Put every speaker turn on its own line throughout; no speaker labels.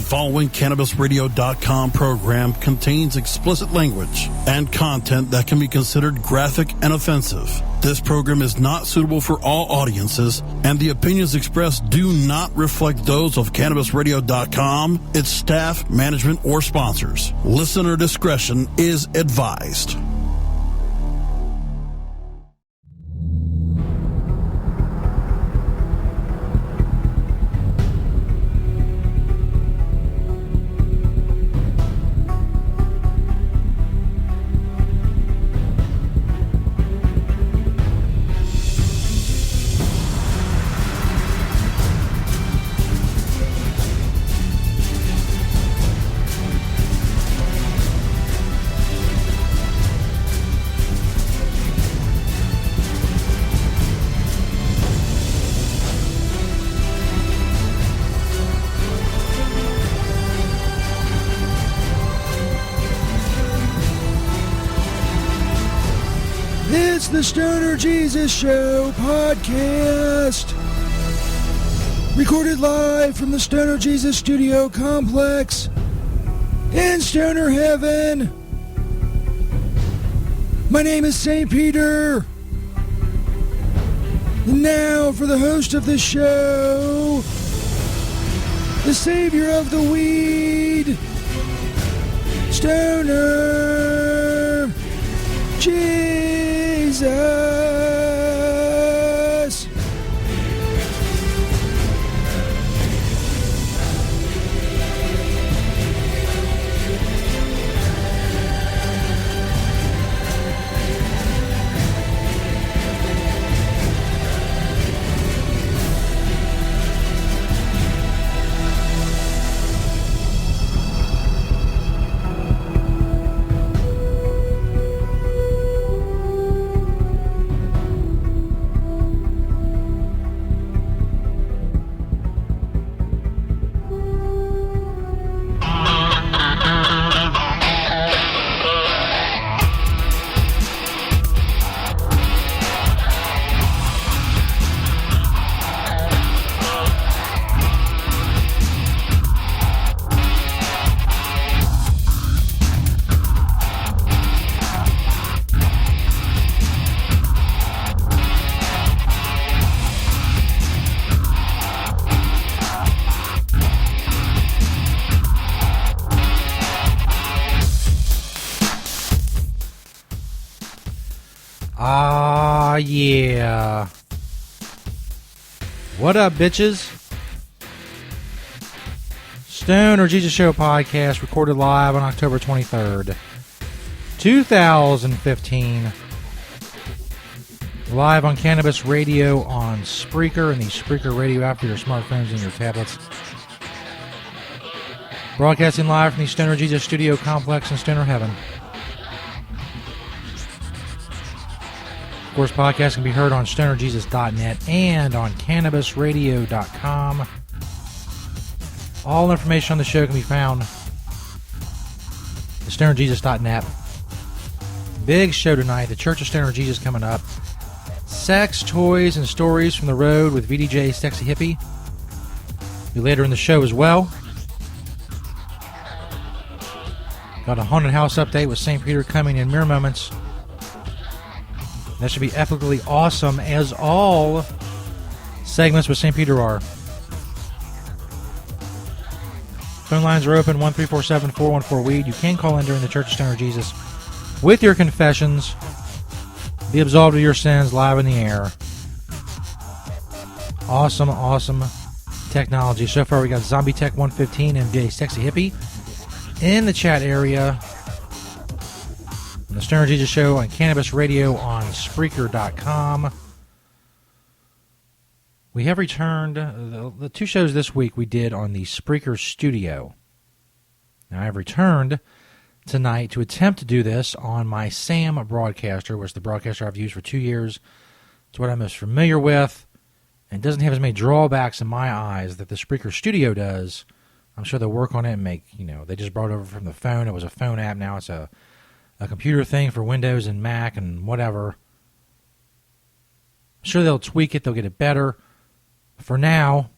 following CannabisRadio.com program contains explicit language and content that can be considered graphic and offensive. This program is not suitable for all audiences, and the opinions expressed do not reflect those of CannabisRadio.com, its staff, management, or sponsors. Listener discretion is advised.
It's the Stoner Jesus Show podcast. Recorded live from the Stoner Jesus Studio Complex in Stoner Heaven. My name is St. Peter. And now for the host of the show, the savior of the weed, Stoner Jesus.
Yeah. What up, bitches? Stoner Jesus Show podcast recorded live on October 23rd, 2015. Live on Cannabis Radio on Spreaker and the Spreaker radio app for your smartphones and your tablets. Broadcasting live from the Stoner Jesus Studio Complex in Stoner Heaven. Of course, podcasts can be heard on stonerjesus.net and on cannabisradio.com. All information on the show can be found at stonerjesus.net. Big show tonight. The Church of Stoner Jesus coming up. Sex, toys, and stories from the road with VDJ Sexy Hippie. Be later in the show as well. Got a haunted house update with St. Peter coming in mere moments. That should be epically awesome, as all segments with St. Peter are. Phone lines are open, 1-347-414-WEED. You can call in during the Church of Stoner Jesus with your confessions. Be absolved of your sins live in the air. Awesome, awesome technology. So far, we got Zombie Tech 115 and MJ Sexy Hippie in the chat area. The Stoner Jesus Show on Cannabis Radio on Spreaker.com. We have returned the two shows this week we did on the Spreaker Studio. Now I have returned tonight to attempt to do this on my SAM broadcaster, which is the broadcaster I've used for 2 years. It's what I'm most familiar with, and doesn't have as many drawbacks in my eyes that the Spreaker Studio does. I'm sure they'll work on it and make, they just brought it over from the phone. It was a phone app, now it's a computer thing for Windows and Mac and whatever. I'm sure they'll tweak it, they'll get it better. For now,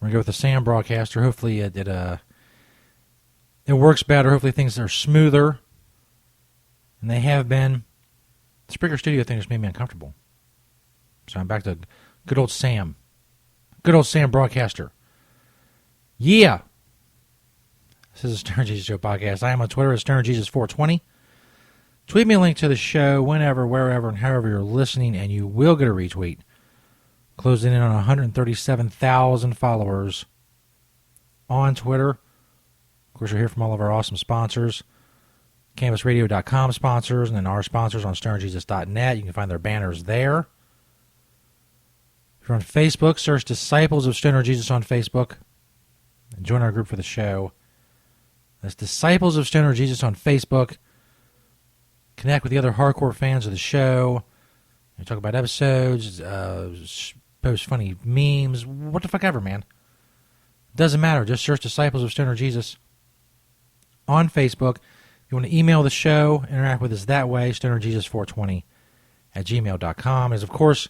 We're going to go with the Sam Broadcaster. Hopefully it works better. Hopefully things are smoother. And they have been. The Spreaker Studio thing just made me uncomfortable. So I'm back to good old Sam. Good old Sam Broadcaster. Yeah. This is a Stern Jesus Show podcast. I am on Twitter at SternJesus420. Tweet me a link to the show whenever, wherever, and however you're listening, and you will get a retweet. Closing in on 137,000 followers on Twitter. Of course, you'll hear from all of our awesome sponsors. CannabisRadio.com sponsors, and then our sponsors on SternJesus.net. You can find their banners there. If you're on Facebook, search Disciples of Stoner Jesus on Facebook and join our group for the show. That's Disciples of Stoner Jesus on Facebook. Connect with the other hardcore fans of the show. You talk about episodes, post funny memes, what the fuck ever, man. Doesn't matter. Just search Disciples of Stoner Jesus on Facebook. If you want to email the show, interact with us that way, stonerjesus420@gmail.com. Is, of course,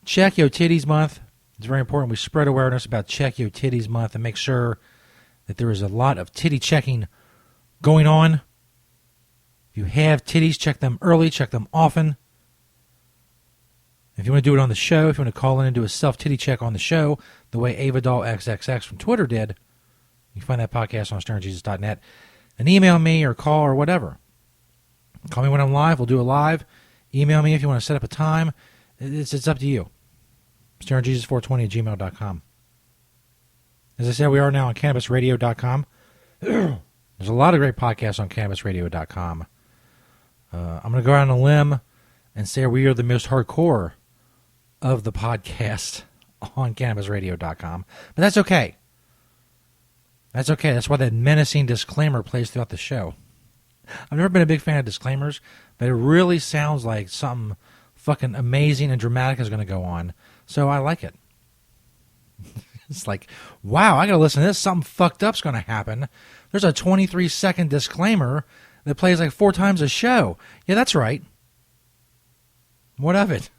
Check Yo Titties Month. It's very important we spread awareness about Check Yo Titties Month and make sure that there is a lot of titty checking going on. If you have titties, check them early, check them often. If you want to do it on the show, if you want to call in and do a self-titty check on the show, the way Avadoll XXX from Twitter did, you can find that podcast on sternjesus.net. And email me or call or whatever. Call me when I'm live. We'll do a live. Email me if you want to set up a time. It's up to you. sternjesus420@gmail.com. As I said, we are now on CannabisRadio.com. There's a lot of great podcasts on CannabisRadio.com. I'm going to go out on a limb and say we are the most hardcore of the podcast on CannabisRadio.com. But that's okay. That's okay. That's why that menacing disclaimer plays throughout the show. I've never been a big fan of disclaimers, but it really sounds like something fucking amazing and dramatic is going to go on. So I like it. It's like, wow, I got to listen to this. Something fucked up's going to happen. There's a 23-second disclaimer that plays like 4 times a show. Yeah, that's right. What of it?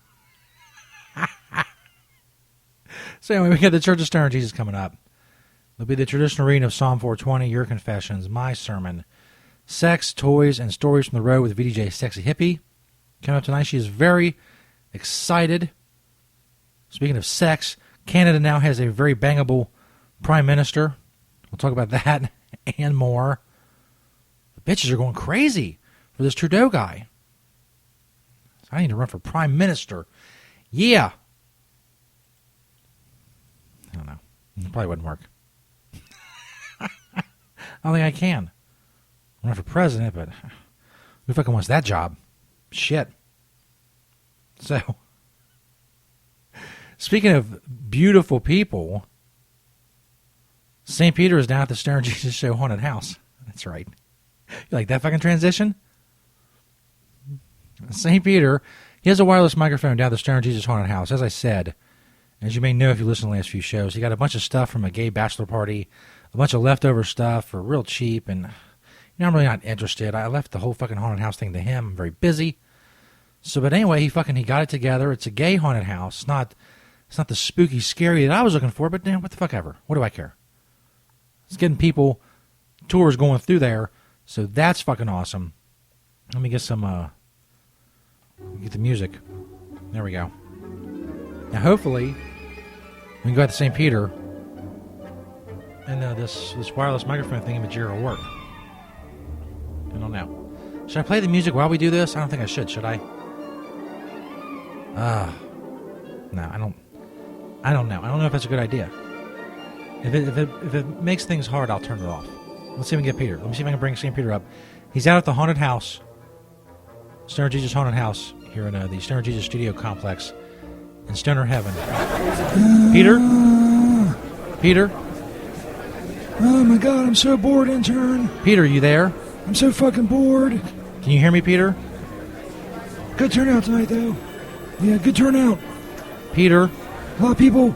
So anyway, we got the Church of Stoner Jesus coming up. There'll be the traditional reading of Psalm 420, Your Confessions, my sermon, Sex, Toys, and Stories from the Road with VDJ Sexy Hippie. Coming up tonight, she is very excited. Speaking of sex, Canada now has a very bangable prime minister. We'll talk about that and more. The bitches are going crazy for this Trudeau guy. I need to run for prime minister. Yeah. I don't know. It probably wouldn't work. I don't think I can. Run for president, but who fucking wants that job? Shit. So, speaking of beautiful people, St. Peter is down at the Stern Jesus Show Haunted House. That's right. You like that fucking transition? St. Peter, he has a wireless microphone down at the Stern Jesus Haunted House. As I said, as you may know if you listen to the last few shows, he got a bunch of stuff from a gay bachelor party, a bunch of leftover stuff for real cheap, and I'm really not interested. I left the whole fucking haunted house thing to him. I'm very busy. So, but anyway, he got it together. It's a gay haunted house. It's not the spooky, scary that I was looking for, but what the fuck ever. What do I care? It's getting people, tours going through there, so that's fucking awesome. Let me get some, get the music. There we go. Now, hopefully, we can go out to St. Peter, and this wireless microphone thingamajig will work. I don't know. Should I play the music while we do this? I don't think I should I? No, I don't know. I don't know if that's a good idea. If it makes things hard, I'll turn it off. Let's see if we can get Peter. Let me see if I can bring St. Peter up. He's out at the haunted house, Stoner Jesus Haunted House, here in the Stoner Jesus Studio Complex in Stoner Heaven. Peter? Peter?
Oh my God, I'm so bored, intern.
Peter, you there?
I'm so fucking bored.
Can you hear me, Peter?
Good turnout tonight, though. Yeah, good turnout.
Peter?
A lot of people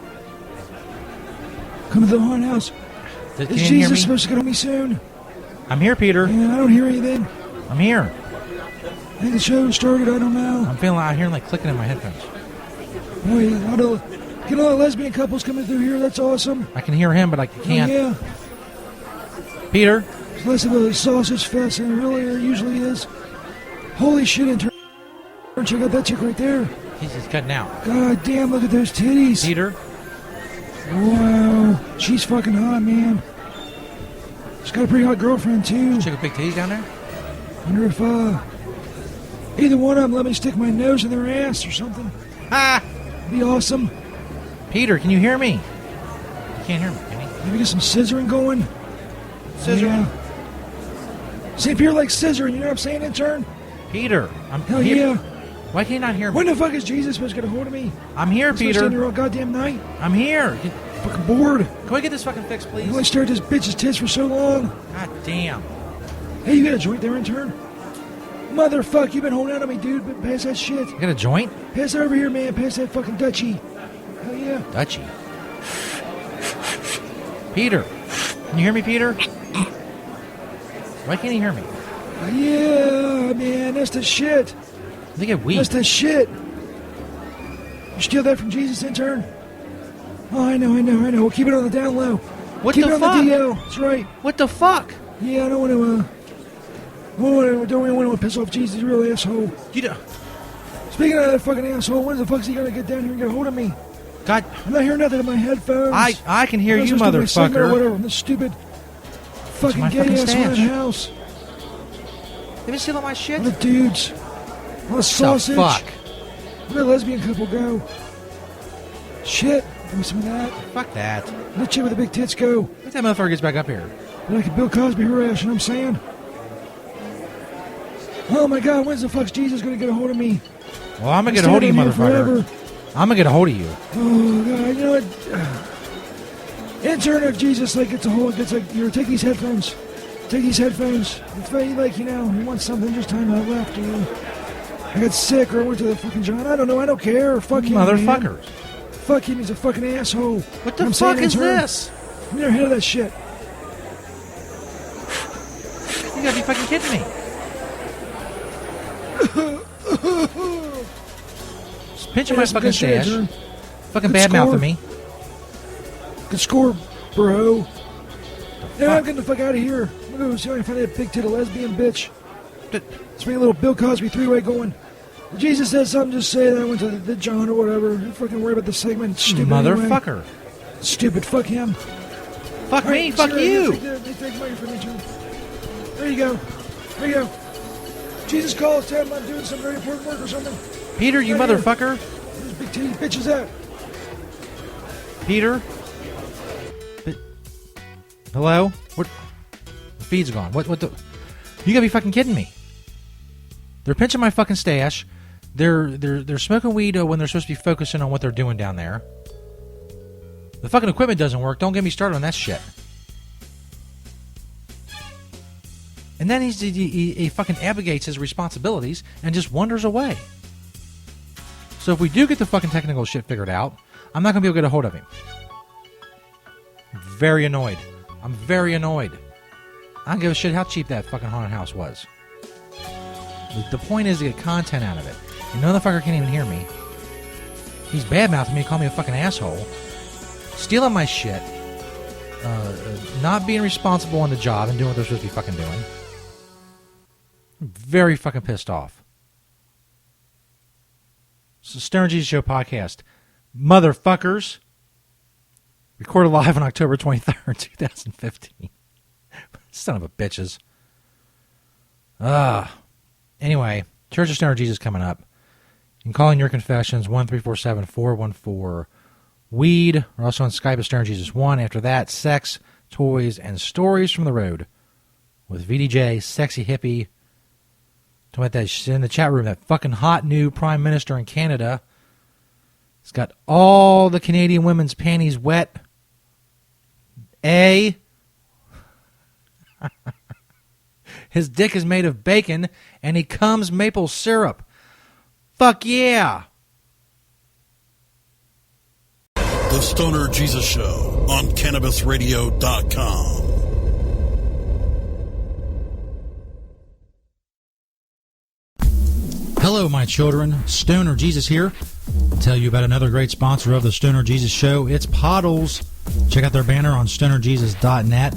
come to the haunted house.
Can
Is
you hear
Jesus
me?
supposed to get on me soon?
I'm here, Peter.
Yeah, I don't hear anything.
I'm here.
I think the show started, I don't know.
I'm hearing like clicking in my headphones.
Wait, Get all the lesbian couples coming through here. That's awesome.
I can hear him, but I can't.
Yeah.
Peter?
It's less of a sausage fest than it really usually is. Holy shit, intern. Check out that chick right there.
He's cutting out.
God damn, look at those titties.
Peter?
Wow. She's fucking hot, man. She's got a pretty hot girlfriend, too.
Chick with big titties down there?
Wonder if, either one of them let me stick my nose in their ass or something.
Ah!
Be awesome.
Peter, can you hear me? You can't hear me, can you?
Maybe get some scissoring going.
Scissoring?
Yeah. St. Pierre likes scissoring, you know what I'm saying, intern?
Peter, I'm
Hell
here.
yeah.
Why can you not hear me?
When the fuck is Jesus supposed to get a hold of me?
I'm here,
I'm supposed to
Peter.
stand here all goddamn night.
I'm here.
Fucking bored.
Can we get this fucking fixed, please?
You only stared at this bitch's tits for so long.
God damn.
Hey, you got a joint there, intern? Motherfuck, you been holding out on me, dude. But pass that shit.
You got a joint?
Pass it over here, man. Pass that fucking Dutchie. Hell yeah.
Dutchie. Peter. Can you hear me, Peter? Why can't you hear me?
Yeah, man. That's the shit.
They get weak.
That's the shit. You steal that from Jesus, intern? Oh, I know. We'll keep it on the down low.
What
keep
the
it on
fuck?
the DL. That's right.
What the fuck?
Yeah, I don't want to, don't want to piss off Jesus, he's a real asshole.
You don't...
Speaking of that fucking asshole, when the fuck's he gonna get down here and get a hold of me?
God...
I'm not hearing nothing in my headphones.
I can hear
I'm
you,
supposed to do my segment or
motherfucker.
whatever, this stupid fucking
my
gay
fucking
ass
stash.
house.
They been stealing my shit?
All the dudes. All the sausage.
The fuck?
Where'd the lesbian couple go? Shit. Give me some of that.
Fuck that.
Where'd the chick with the big tits go?
Wait till that motherfucker gets back up here.
Like Bill Cosby her ass, you know what I'm saying? Oh my god, when's the fuck's Jesus gonna get a hold of me?
Well, I'm gonna get a hold of you,
Standing here
motherfucker.
forever.
I'm gonna get a hold of you.
Oh god, you know what? Intern of Jesus, like it's a whole, it's like, here, take these headphones. Take these headphones. If I, like, you know, you want something, just time I left, you know. I got sick or I went to the fucking John. I don't know, I don't care. Fuck him,
Motherfuckers.
man. Fuck him, he's a fucking asshole.
What the
I'm
fuck
saying,
is
intern,
this?
You never heard of that shit.
You gotta be fucking kidding me. Just pinching my
That's
fucking
good shit,
stash.
intern.
Fucking
Good
badmouthing
score.
me.
Good score, bro. Now I'm getting the fuck out of here. I'm gonna go see if I can find that big titted lesbian bitch. Let's make a little Bill Cosby three-way going. If Jesus says something, just say that I went to the John or whatever. Don't fucking worry about the segment. It's stupid
Motherfucker.
Anyway. Stupid. Fuck him.
Fuck
All
me.
right,
Fuck
sir,
you.
Take money from me, John. There you go. There you go. Jesus calls, tell him I'm doing some very important work or something.
Peter, you
Right here.
motherfucker.
Where's big titty bitches at?
Peter. Hello? What? The feed's gone. What the? You gotta be fucking kidding me. They're pinching my fucking stash. They're smoking weed when they're supposed to be focusing on what they're doing down there. The fucking equipment doesn't work. Don't get me started on that shit. And then he fucking abdicates his responsibilities and just wanders away. So if we do get the fucking technical shit figured out, I'm not gonna be able to get a hold of him. Very annoyed. I'm very annoyed. I don't give a shit how cheap that fucking haunted house was. The point is to get content out of it. And no motherfucker can't even hear me. He's badmouthing me, calling me a fucking asshole. Stealing my shit. Not being responsible on the job and doing what they're supposed to be fucking doing. I'm very fucking pissed off. So Stern Jesus Show podcast. Motherfuckers. Recorded live on October 23rd, 2015. Son of a bitches. Anyway, Church of Stoner Jesus coming up. You can call in your confessions, 1-347-414-WEED. We're also on Skype at Stoner Jesus 1. After that, sex, toys, and stories from the road with VDJ, Sexy Hippie. Talking about that shit in the chat room, that fucking hot new Prime Minister in Canada. He's got all the Canadian women's panties wet. His dick is made of bacon, and he comes maple syrup. Fuck yeah!
The Stoner Jesus Show on CannabisRadio.com.
Hello, my children. Stoner Jesus here. Tell you about another great sponsor of the Stoner Jesus Show. It's Pottles. Check out their banner on stonerjesus.net.